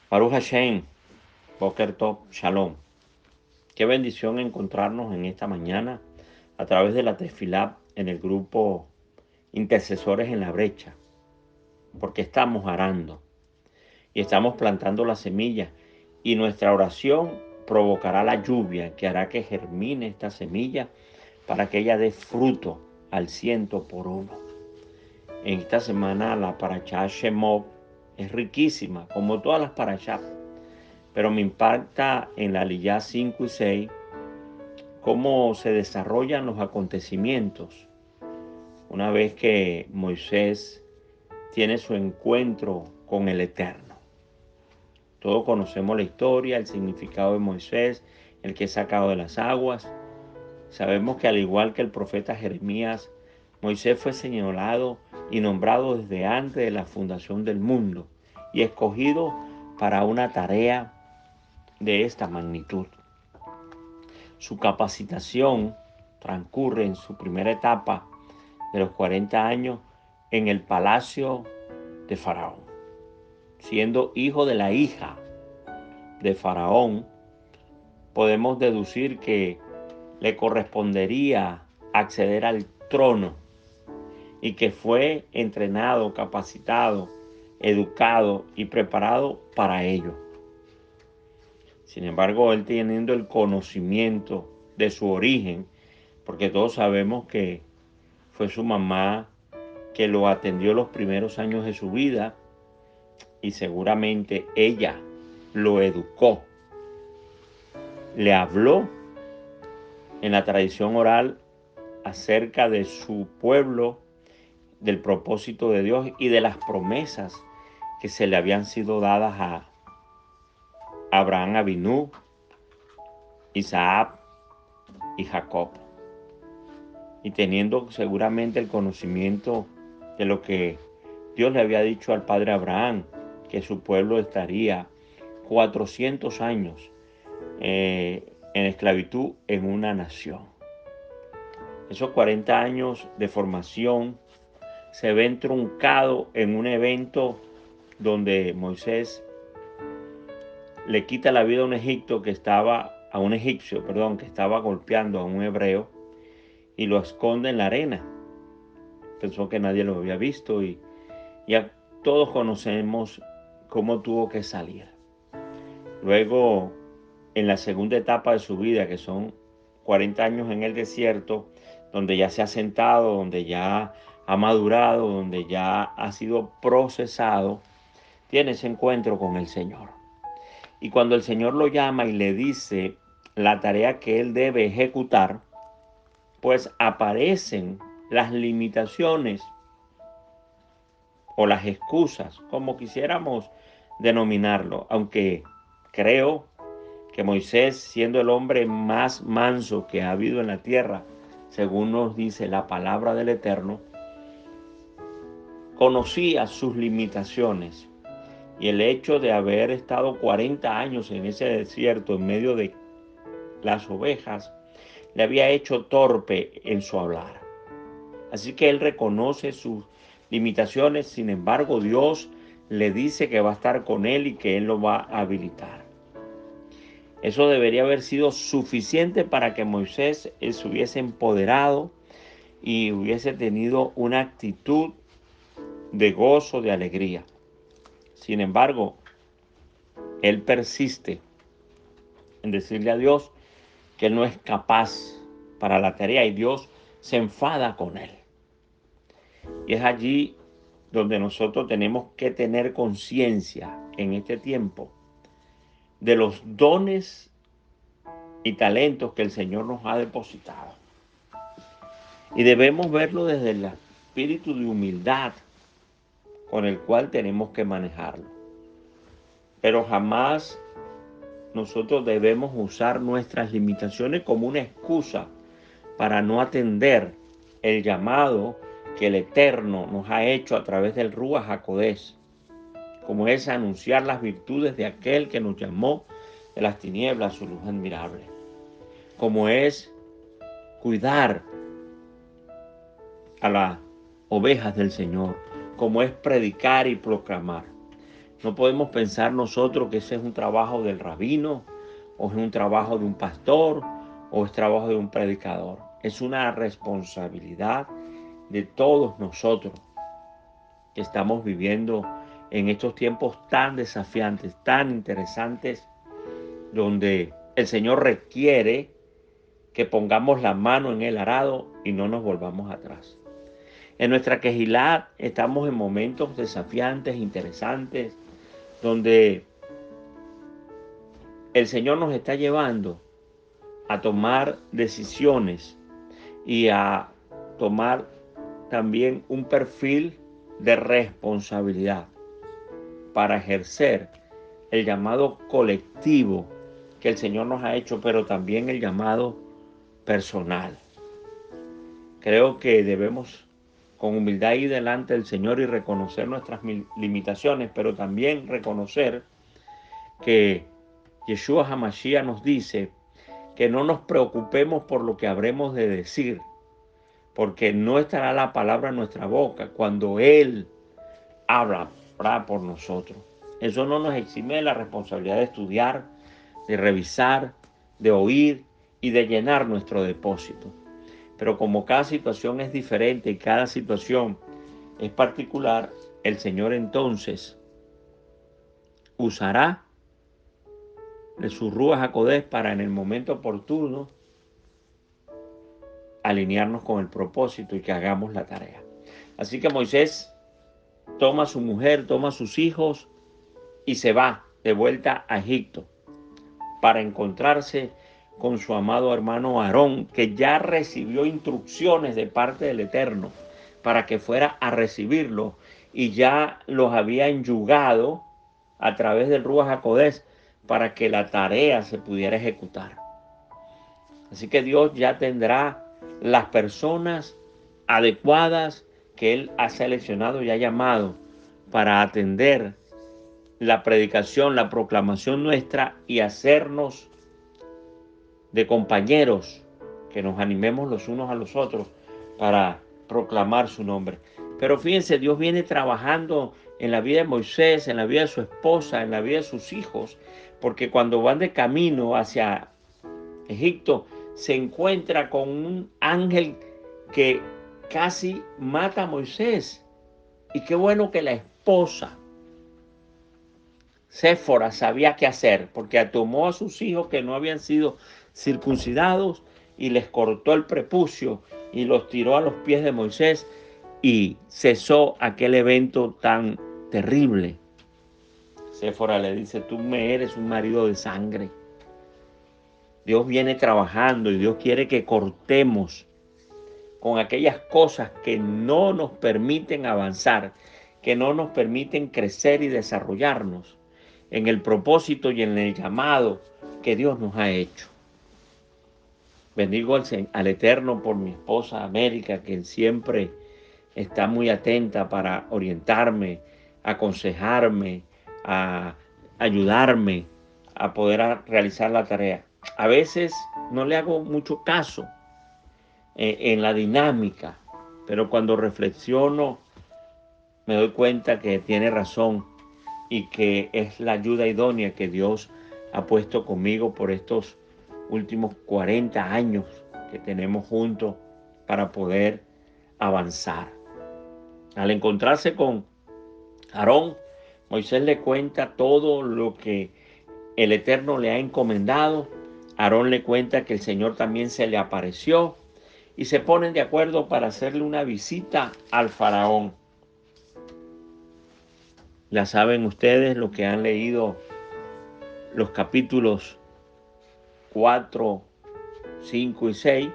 Baruch Hashem, Boker Tov, Shalom. Qué bendición encontrarnos en esta mañana a través de la Tefilá en el grupo Intercesores en la Brecha, porque estamos arando y estamos plantando la semilla y nuestra oración provocará la lluvia que hará que germine esta semilla para que ella dé fruto al 100%. En esta semana la parashá Shemot es riquísima, como todas las parashá, pero me impacta en la Aliyá 5 y 6 cómo se desarrollan los acontecimientos una vez que Moisés tiene su encuentro con el Eterno. Todos conocemos la historia, el significado de Moisés, el que es sacado de las aguas. Sabemos que al igual que el profeta Jeremías, Moisés fue señalado y nombrado desde antes de la fundación del mundo y escogido para una tarea de esta magnitud. Su capacitación transcurre en su primera etapa de los 40 años en el palacio de Faraón. Siendo hijo de la hija de Faraón, podemos deducir que le correspondería acceder al trono y que fue entrenado, capacitado, educado y preparado para ello. Sin embargo, él teniendo el conocimiento de su origen, porque todos sabemos que fue su mamá que lo atendió los primeros años de su vida y seguramente ella lo educó, le habló en la tradición oral acerca de su pueblo, del propósito de Dios y de las promesas que se le habían sido dadas a Abraham Avinu, Isaac y Jacob. Y teniendo seguramente el conocimiento de lo que Dios le había dicho al padre Abraham, que su pueblo estaría 400 años en esclavitud en una nación. Esos 40 años de formación se ven truncados en un evento donde Moisés le quita la vida a un egipcio que estaba golpeando a un hebreo y lo esconde en la arena. Pensó que nadie lo había visto y ya todos conocemos cómo tuvo que salir. Luego, en la segunda etapa de su vida, que son 40 años en el desierto, donde ya se ha sentado, donde ya ha madurado, donde ya ha sido procesado, tiene ese encuentro con el Señor. Y cuando el Señor lo llama y le dice la tarea que él debe ejecutar, pues aparecen las limitaciones o las excusas, como quisiéramos denominarlo, aunque creo que Moisés, siendo el hombre más manso que ha habido en la tierra, según nos dice la palabra del Eterno, conocía sus limitaciones y el hecho de haber estado 40 años en ese desierto en medio de las ovejas le había hecho torpe en su hablar. Así que él reconoce sus limitaciones, sin embargo Dios le dice que va a estar con él y que él lo va a habilitar. Eso debería haber sido suficiente para que Moisés se hubiese empoderado y hubiese tenido una actitud de gozo, de alegría. Sin embargo, él persiste en decirle a Dios que él no es capaz para la tarea y Dios se enfada con él. Y es allí donde nosotros tenemos que tener conciencia en este tiempo de los dones y talentos que el Señor nos ha depositado. Y debemos verlo desde el espíritu de humildad con el cual tenemos que manejarlo. Pero jamás nosotros debemos usar nuestras limitaciones como una excusa para no atender el llamado que el Eterno nos ha hecho a través del Ruach HaKodesh, como es anunciar las virtudes de aquel que nos llamó de las tinieblas a su luz admirable, como es cuidar a las ovejas del Señor, como es predicar y proclamar. No podemos pensar nosotros que ese es un trabajo del rabino, o es un trabajo de un pastor, o es trabajo de un predicador. Es una responsabilidad de todos nosotros que estamos viviendo en estos tiempos tan desafiantes, tan interesantes, donde el Señor requiere que pongamos la mano en el arado y no nos volvamos atrás. En nuestra Quejilá estamos en momentos desafiantes, interesantes, donde el Señor nos está llevando a tomar decisiones y a tomar también un perfil de responsabilidad para ejercer el llamado colectivo que el Señor nos ha hecho, pero también el llamado personal. Creo que debemos con humildad ir delante del Señor y reconocer nuestras limitaciones, pero también reconocer que Yeshua HaMashiach nos dice que no nos preocupemos por lo que habremos de decir, porque no estará la palabra en nuestra boca cuando Él habla por nosotros. Eso no nos exime de la responsabilidad de estudiar, de revisar, de oír y de llenar nuestro depósito. Pero como cada situación es diferente y cada situación es particular, el Señor entonces usará de sus Ruach HaKodesh para en el momento oportuno alinearnos con el propósito y que hagamos la tarea. Así que Moisés toma a su mujer, toma a sus hijos y se va de vuelta a Egipto para encontrarse con su amado hermano Aarón, que ya recibió instrucciones de parte del Eterno para que fuera a recibirlo y ya los había enyugado a través del Ruach HaKodesh para que la tarea se pudiera ejecutar. Así que Dios ya tendrá las personas adecuadas que Él ha seleccionado y ha llamado para atender la predicación, la proclamación nuestra y hacernos de compañeros que nos animemos los unos a los otros para proclamar su nombre. Pero fíjense, Dios viene trabajando en la vida de Moisés, en la vida de su esposa, en la vida de sus hijos, porque cuando van de camino hacia Egipto, se encuentra con un ángel que casi mata a Moisés. Y qué bueno que la esposa, Séfora, sabía qué hacer, porque tomó a sus hijos que no habían sido circuncidados y les cortó el prepucio y los tiró a los pies de Moisés y cesó aquel evento tan terrible. Séfora le dice: tú me eres un marido de sangre. Dios viene trabajando y Dios quiere que cortemos con aquellas cosas que no nos permiten avanzar, que no nos permiten crecer y desarrollarnos en el propósito y en el llamado que Dios nos ha hecho. Bendigo al Eterno por mi esposa América, que siempre está muy atenta para orientarme, aconsejarme, a ayudarme a poder realizar la tarea. A veces no le hago mucho caso en la dinámica, pero cuando reflexiono me doy cuenta que tiene razón y que es la ayuda idónea que Dios ha puesto conmigo por estos últimos 40 años que tenemos juntos para poder avanzar. Al encontrarse con Aarón, Moisés le cuenta todo lo que el Eterno le ha encomendado. Aarón le cuenta que el Señor también se le apareció y se ponen de acuerdo para hacerle una visita al faraón. Ya saben ustedes, lo que han leído los capítulos 4, 5 y 6,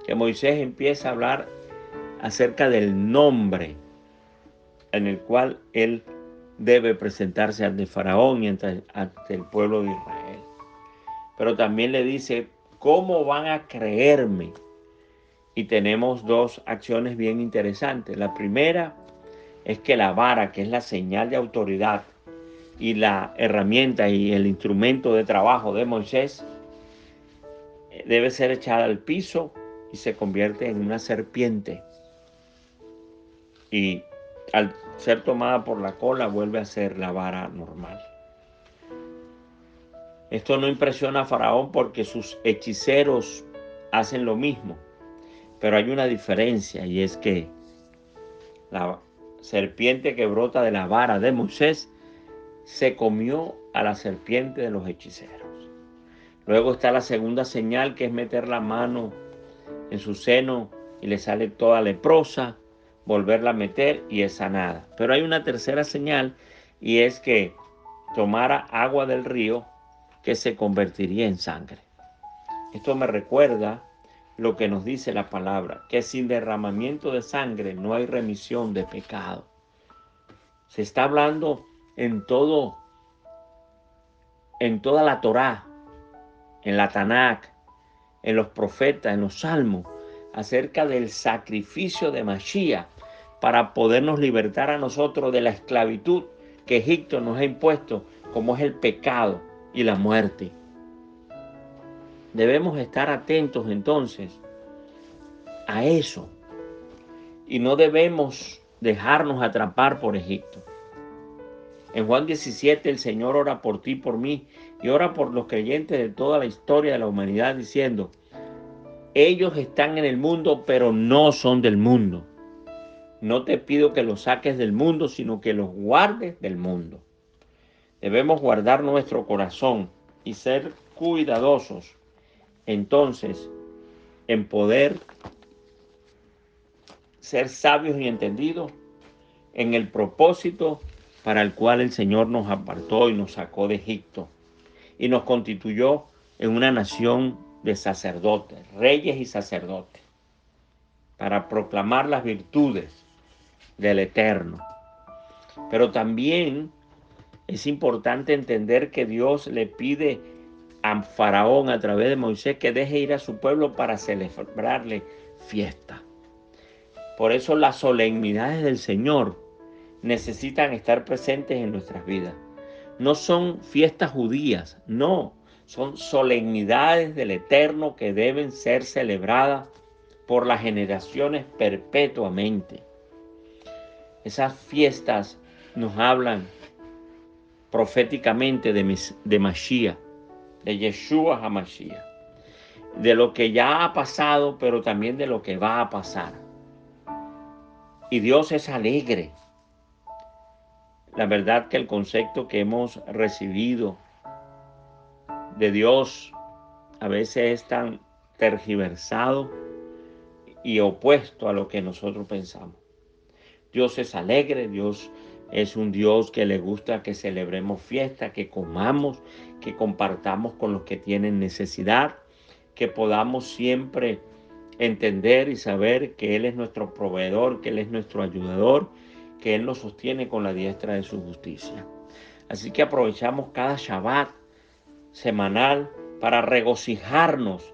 que Moisés empieza a hablar acerca del nombre en el cual él debe presentarse ante Faraón y ante el pueblo de Israel. Pero también le dice: ¿cómo van a creerme? Y tenemos dos acciones bien interesantes. La primera es que la vara, que es la señal de autoridad y la herramienta y el instrumento de trabajo de Moisés, debe ser echada al piso y se convierte en una serpiente. Y al ser tomada por la cola, vuelve a ser la vara normal. Esto no impresiona a Faraón porque sus hechiceros hacen lo mismo. Pero hay una diferencia, y es que la serpiente que brota de la vara de Moisés se comió a la serpiente de los hechiceros. Luego está la segunda señal, que es meter la mano en su seno y le sale toda leprosa, volverla a meter y es sanada. Pero hay una tercera señal, y es que tomara agua del río que se convertiría en sangre. Esto me recuerda lo que nos dice la palabra, que sin derramamiento de sangre no hay remisión de pecado. Se está hablando en toda la Torá, en la Tanakh, en los profetas, en los salmos, acerca del sacrificio de Mashiach para podernos libertar a nosotros de la esclavitud que Egipto nos ha impuesto, como es el pecado y la muerte. Debemos estar atentos entonces a eso y no debemos dejarnos atrapar por Egipto. En Juan 17 el Señor ora por ti y por mí, y ora por los creyentes de toda la historia de la humanidad, diciendo: ellos están en el mundo, pero no son del mundo. No te pido que los saques del mundo, sino que los guardes del mundo. Debemos guardar nuestro corazón y ser cuidadosos, entonces, en poder ser sabios y entendidos en el propósito para el cual el Señor nos apartó y nos sacó de Egipto y nos constituyó en una nación de sacerdotes, reyes y sacerdotes, para proclamar las virtudes del Eterno. Pero también es importante entender que Dios le pide a Faraón a través de Moisés que deje ir a su pueblo para celebrarle fiesta. Por eso las solemnidades del Señor necesitan estar presentes en nuestras vidas. No son fiestas judías, no, son solemnidades del Eterno que deben ser celebradas por las generaciones perpetuamente. Esas fiestas nos hablan proféticamente de Mashiach, de Yeshua HaMashiach, de lo que ya ha pasado, pero también de lo que va a pasar. Y Dios es alegre. La verdad que el concepto que hemos recibido de Dios a veces es tan tergiversado y opuesto a lo que nosotros pensamos. Dios es alegre, Dios es un Dios que le gusta que celebremos fiesta, que comamos, que compartamos con los que tienen necesidad, que podamos siempre entender y saber que Él es nuestro proveedor, que Él es nuestro ayudador, que Él nos sostiene con la diestra de su justicia. Así que aprovechamos cada Shabbat semanal para regocijarnos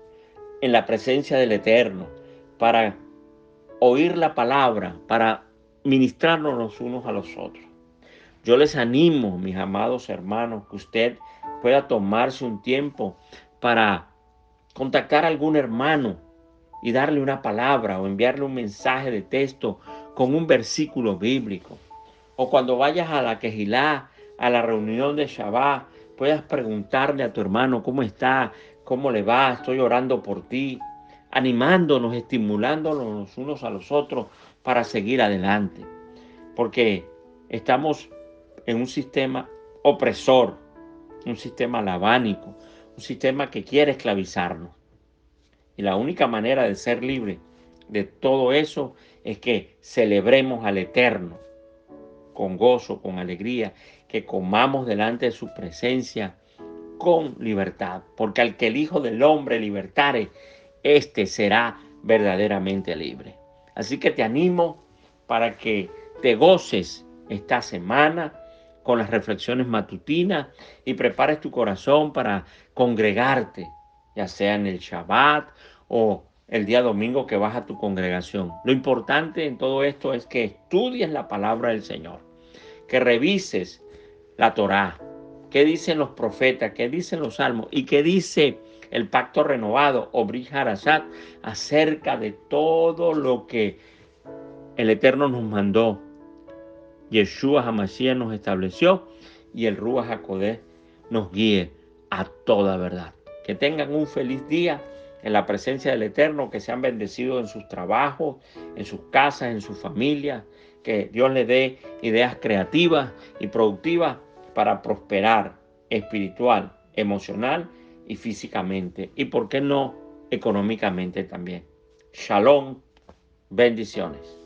en la presencia del Eterno, para oír la palabra, para ministrarnos los unos a los otros. Yo les animo, mis amados hermanos, que usted pueda tomarse un tiempo para contactar a algún hermano y darle una palabra o enviarle un mensaje de texto con un versículo bíblico. O cuando vayas a la Quejilá, a la reunión de Shabbat, puedas preguntarle a tu hermano cómo está, cómo le va, estoy orando por ti, animándonos, estimulándonos los unos a los otros para seguir adelante. Porque estamos en un sistema opresor, un sistema labánico, un sistema que quiere esclavizarnos. Y la única manera de ser libre de todo eso es que celebremos al Eterno con gozo, con alegría, que comamos delante de su presencia con libertad. Porque al que el Hijo del Hombre libertare, éste será verdaderamente libre. Así que te animo para que te goces esta semana con las reflexiones matutinas y prepares tu corazón para congregarte, ya sea en el Shabbat o el día domingo que vas a tu congregación. Lo importante en todo esto es que estudies la palabra del Señor, que revises la Torá, qué dicen los profetas, qué dicen los salmos y qué dice el pacto renovado o Brit Hadashah acerca de todo lo que el Eterno nos mandó Yeshua HaMashiach nos estableció y el Ruach HaKodesh nos guíe a toda verdad. Que tengan un feliz día en la presencia del Eterno, que sean bendecidos en sus trabajos, en sus casas, en sus familias, que Dios les dé ideas creativas y productivas para prosperar espiritual, emocional y físicamente, y por qué no económicamente también. Shalom, bendiciones.